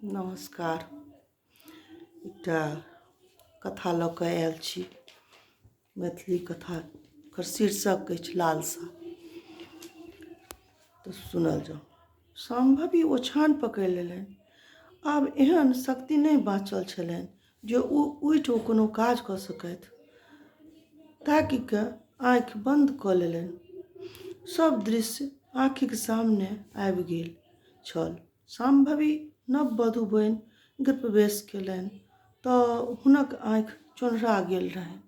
नमस्कार। एकटा कथा लऽ कऽ आयल छी। मैथिली कथाकर शीर्षक अछि लालसा। तऽ सुनल जाउ। सम्भवी ओछान पकड़ि लेलनि। आब एहन शक्ति नहि बाँचल छलनि जे ओ उठि कोनो काज कऽ सकथि। ताकि कऽ आँखि बन्द कऽ लेलनि। सब दृश्य आँखिक सामने आबि गेल छल। सम्भवी नववधू बनि गृह प्रवेश केलनि तऽ हुनक आँखि चोन्हरा गेल रहनि।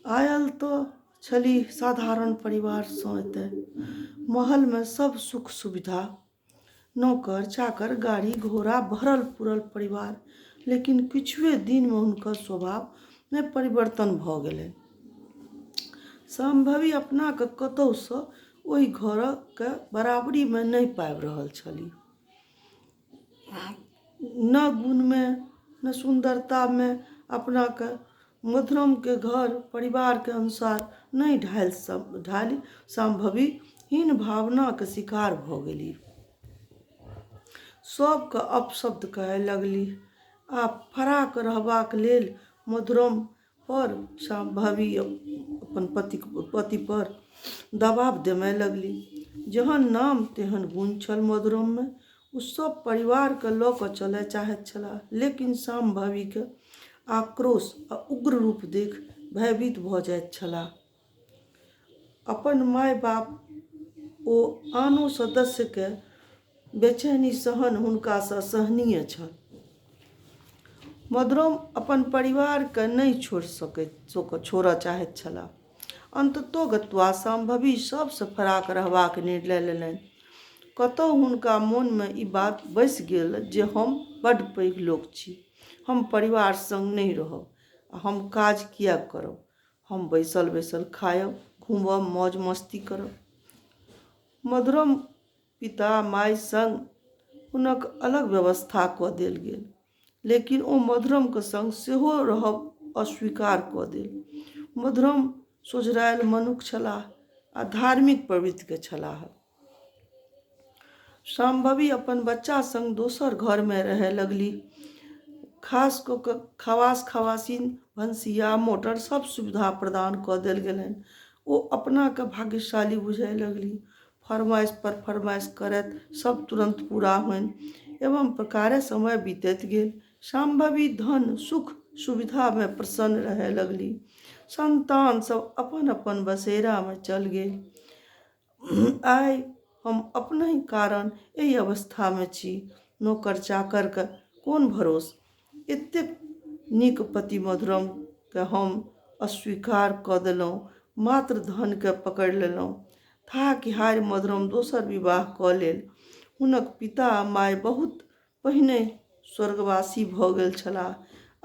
आयल तऽ छलीह साधारण परिवारसँ। एतय महलमे सब सुख सुविधा, नौकर चाकर, गाड़ी घोड़ा, भरल पूरल परिवार। लेकिन किछुए दिनमे हुनकर स्वभावमे परिवर्तन भऽ गेलनि। सम्भवी अपनाके कतहुसँ ओहि घरके बराबरीमे नहि पाबि रहल छलीह। न गुणमे न सुन्दरतामे अपनाके मधुरमके घर परिवारके अनुसार नहि ढाली सम्भवी हीन भावनाके शिकार भऽ गेली। सबके अपशब्द कहै लगलीह आ फराक रहबाक लेल मधुरम पर सम्भवी अपन पति पर दबाव देबय लगली। जेहन नाम तेहन गुण छल मधुरममे। ओ सब परिवारके लऽ कऽ चलय चाहैत छलाह। लेकिन सम्भवीके आक्रोश आ उग्र रूप देख भयभीत भऽ जाइत छलाह। अपन माय बाप ओ आनो सदस्यके बेचैनी सहन हुनकासँ असहनीय छल। मधुरम अपन परिवारके नहि छोड़ऽ चाहैत छलाह। अंततोगत्वा सम्भवी सबसँ फराक रहबाक निर्णय लेलनि। कतहु हुनका मोनमे ई बात बैसि गेल जे हम बड्ड पैघ लोक छी, हम परिवार संग नहि रहब आ हम काज किया करब, हम बैसल बैसल खायब, घूमब, मौज मस्ती करब। मधुरम पिता माय संग हुनक अलग व्यवस्था कऽ देल गेल। लेकिन ओ मधुरमके संग सेहो रहब अस्वीकार कऽ देल। मधुरम सोझरायल मनुष्य छलाह आ धार्मिक प्रवृत्तिके छलाह। सम्भवी अपन बच्चा संग दोसर घरमे रहय लगली। खास कऽ कऽ खवास खवासीन, भनसिया, मोटर सब सुविधा प्रदान कऽ देल गेलनि। ओ अपनाके भाग्यशाली बुझय लगली। फरमाइश पर फरमाइश करैत सब तुरंत पूरा होनि। एवं प्रकारे समय बीतैत गेल। सम्भवी धन सुख सुविधामे प्रसन्न रहय लगली। संतान सब अपन अपन बसेरामे चल गेल। आइ हम अपनहि कारण एहि अवस्थामे छी। नौकर चाकरके कोन भरोस। एतेक नीक पति मधुरमके हम अस्वीकार कऽ देलहुँ, मात्र धनके पकड़ि लेलहुँ। थाकि हारि मधुरम दोसर विवाह कऽ लेल। हुनक पिता माय बहुत पहिने स्वर्गवासी भऽ गेल छलाह।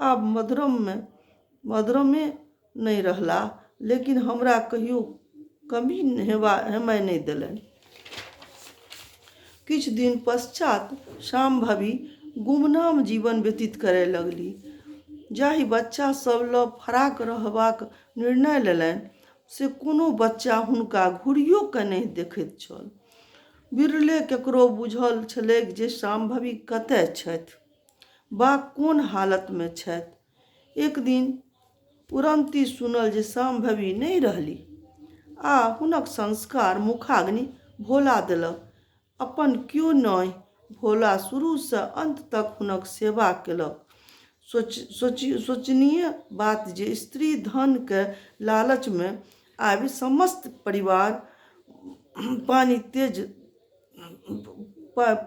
आब मधुरमे नहि रहलाह। लेकिन हमरा कहियो कमी हेमय नहि देलनि। किछु दिन पश्चात सम्भवी गुमनाम जीवन व्यतीत करय लगली। जाहि बच्चा सब लऽ फराक रहबाक निर्णय लेलनि से कोनो बच्चा हुनका घुरियो कऽ नहि देखैत छल। बिरले ककरो बुझल छलैक जे सम्भवी कतय छथि वा कोन हालतमे छथि। एक दिन उड़न्ती सुनल जे सम्भवी नहि रहलीह आ हुनक संस्कार मुखाग्नि भोला देलक। अपन क्यों नहि भोला शुरूसँ अंत तक हुनक सेवा केलक। शोचनीय बात जे स्त्री धनके लालचमे आबि समस्त परिवार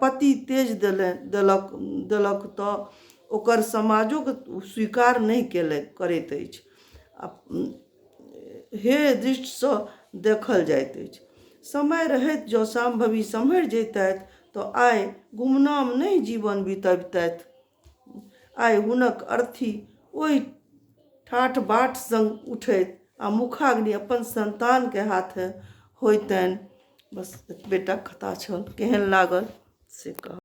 पति तेज देलक तऽ ओकर समाजो स्वीकार नहि करैत अछि। हे दृष्टिसँ देखल जाइत अछि। समय रहैत जँ सम्भवी सम्हरि जैतथि तऽ आइ गुमनाम नहि जीवन बितबितथि। आइ हुनक अर्थी ओहि ठाठ बाट संग उठैत आ मुखाग्नि अपन संतानके हाथे होइतनि। बस एतबेटा कथा छल। केहन लागल से कहब।